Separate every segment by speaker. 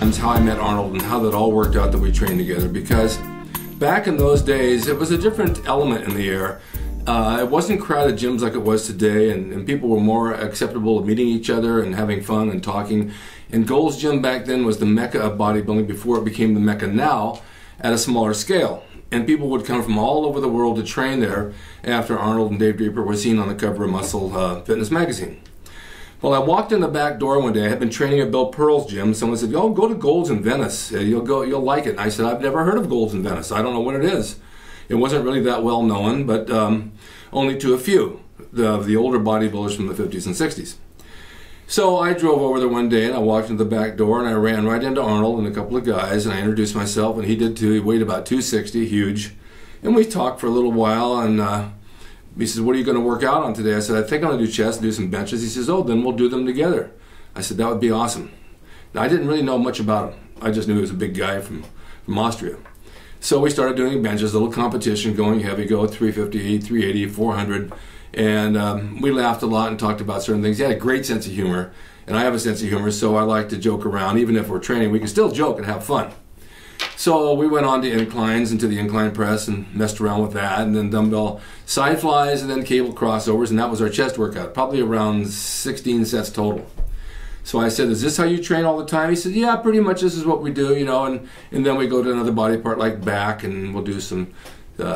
Speaker 1: times how I met Arnold and how that all worked out that we trained together, because back in those days it was a different element in the air. It wasn't crowded gyms like it was today, and people were more acceptable of meeting each other and having fun and talking. And Gold's Gym back then was the Mecca of bodybuilding before it became the Mecca now at a smaller scale. And people would come from all over the world to train there after Arnold and Dave Draper were seen on the cover of Muscle Fitness magazine. Well, I walked in the back door one day. I had been training at Bill Pearl's gym. Someone said, "Oh, go to Gold's in Venice. You'll like it." And I said, "I've never heard of Gold's in Venice. I don't know what it is." It wasn't really that well known, but only to a few, the older bodybuilders from the 50s and 60s. So I drove over there one day and I walked into the back door and I ran right into Arnold and a couple of guys, and I introduced myself, and he did too. He weighed about 260, huge. And we talked for a little while, and he says, "What are you going to work out on today?" I said, "I think I'm going to do chest, do some benches." He says, "Oh, then we'll do them together." I said, "That would be awesome." Now, I didn't really know much about him. I just knew he was a big guy from Austria. So we started doing benches, a little competition, going heavy, go 350, 380, 400. And we laughed a lot and talked about certain things. He had a great sense of humor, and I have a sense of humor, so I like to joke around. Even if we're training, we can still joke and have fun. So we went on to inclines and to the incline press and messed around with that, and then dumbbell side flies and then cable crossovers, and that was our chest workout, probably around 16 sets total. So I said, "Is this how you train all the time?" He said, "Yeah, pretty much this is what we do, you know," and then we go to another body part like back, and we'll do some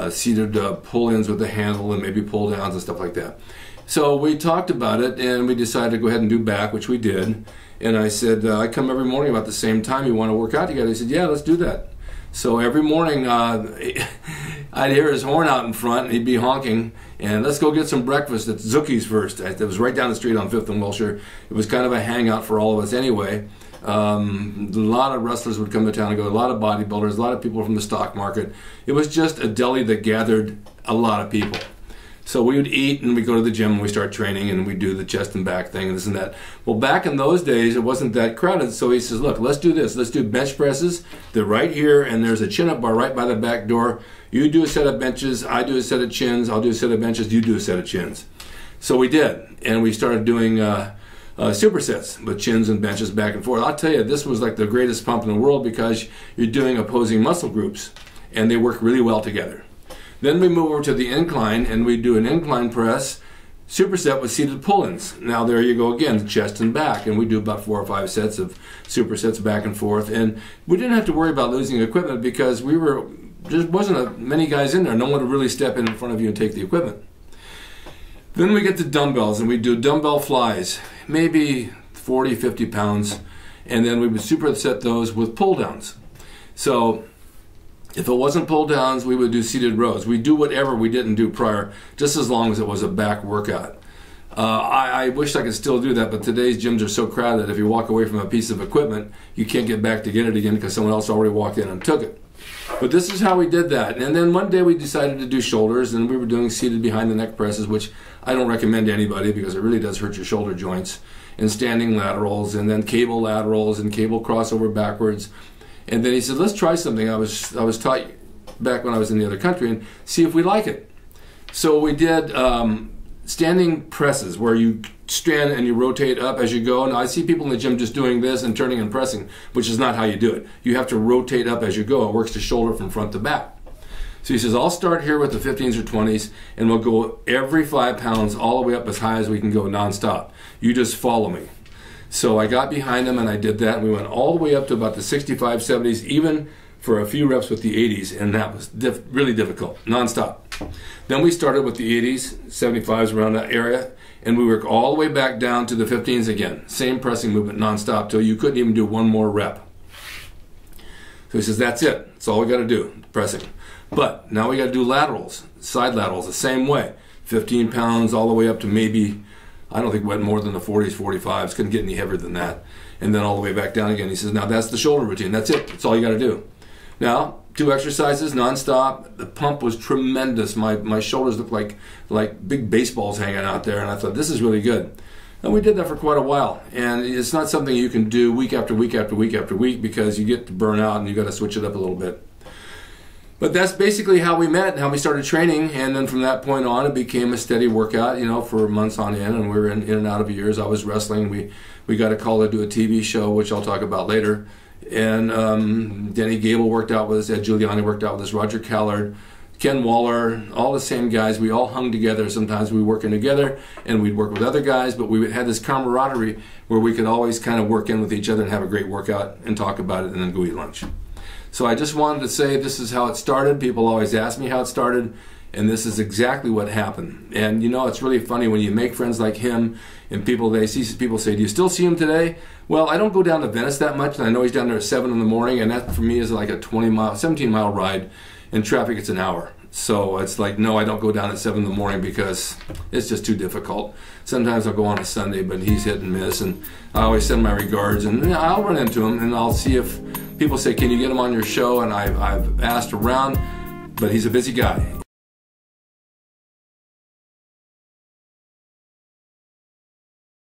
Speaker 1: seated pull-ins with the handle and maybe pull-downs and stuff like that. So we talked about it, and we decided to go ahead and do back, which we did. And I said, "I come every morning about the same time. You want to work out together?" He said, "Yeah, let's do that." So every morning I'd hear his horn out in front, and he'd be honking, and "Let's go get some breakfast at Zucchi's first." It was right down the street on 5th and Wilshire. It was kind of a hangout for all of us anyway. A lot of wrestlers would come to town and go, a lot of bodybuilders, a lot of people from the stock market. It was just a deli that gathered a lot of people. So we would eat and we'd go to the gym and we start training and we'd do the chest and back thing and this and that. Well, back in those days, it wasn't that crowded. So he says, "Look, let's do this. Let's do bench presses. They're right here, and there's a chin-up bar right by the back door. You do a set of benches, I do a set of chins, I'll do a set of benches, you do a set of chins." So we did, and we started doing supersets with chins and benches back and forth. I'll tell you, this was like the greatest pump in the world because you're doing opposing muscle groups, and they work really well together. Then we move over to the incline, and we do an incline press superset with seated pull-ins. Now there you go again, chest and back, and we do about 4 or 5 sets of supersets back and forth. And we didn't have to worry about losing equipment because there wasn't many guys in there. No one would really step in front of you and take the equipment. Then we get to dumbbells, and we do dumbbell flies, maybe 40, 50 pounds, and then we would superset those with pull-downs. So if it wasn't pull-downs, we would do seated rows. We'd do whatever we didn't do prior, just as long as it was a back workout. I wish I could still do that, but today's gyms are so crowded, if you walk away from a piece of equipment, you can't get back to get it again because someone else already walked in and took it. But this is how we did that. And then one day we decided to do shoulders, and we were doing seated behind the neck presses, which I don't recommend to anybody because it really does hurt your shoulder joints, and standing laterals, and then cable laterals and cable crossover backwards. And then he said, "Let's try something I was taught back when I was in the other country and see if we like it." So we did standing presses where you stand and you rotate up as you go. Now I see people in the gym just doing this and turning and pressing, which is not how you do it. You have to rotate up as you go. It works the shoulder from front to back. So he says, "I'll start here with the 15s or 20s, and we'll go every 5 pounds all the way up as high as we can go nonstop. You just follow me." So I got behind him and I did that, and we went all the way up to about the 65, 70s, even for a few reps with the 80s, and that was really difficult, nonstop. Then we started with the 80s, 75s around that area, and we worked all the way back down to the 15s again. Same pressing movement nonstop till you couldn't even do one more rep. So he says, "That's it. That's all we got to do, pressing. But now we got to do laterals, side laterals, the same way. 15 pounds all the way up to maybe, I don't think went more than the 40s, 45s. Couldn't get any heavier than that. And then all the way back down again." He says, "Now that's the shoulder routine. That's it. That's all you got to do." Now, 2 exercises nonstop. The pump was tremendous. My shoulders looked like big baseballs hanging out there, and I thought, this is really good. And we did that for quite a while. And it's not something you can do week after week after week after week because you get to burn out and you got to switch it up a little bit. But that's basically how we met and how we started training, and then from that point on it became a steady workout, you know, for months on end, and we were in and out of years. I was wrestling. We got a call to do a TV show, which I'll talk about later, And Denny Gable worked out with us, Ed Giuliani worked out with us, Roger Callard, Ken Waller, all the same guys. We all hung together. Sometimes we were working together and we'd work with other guys, but we had this camaraderie where we could always kind of work in with each other and have a great workout and talk about it and then go eat lunch. So I just wanted to say this is how it started. People always ask me how it started, and this is exactly what happened. And you know, it's really funny when you make friends like him and people say, do you still see him today? Well, I don't go down to Venice that much, and I know he's down there at 7 in the morning, and that for me is like a 17-mile ride. In traffic, it's an hour. So it's like, no, I don't go down at 7 in the morning because it's just too difficult. Sometimes I'll go on a Sunday, but he's hit and miss, and I always send my regards, and I'll run into him, and I'll see if people say, can you get him on your show? And I've asked around, but he's a busy guy.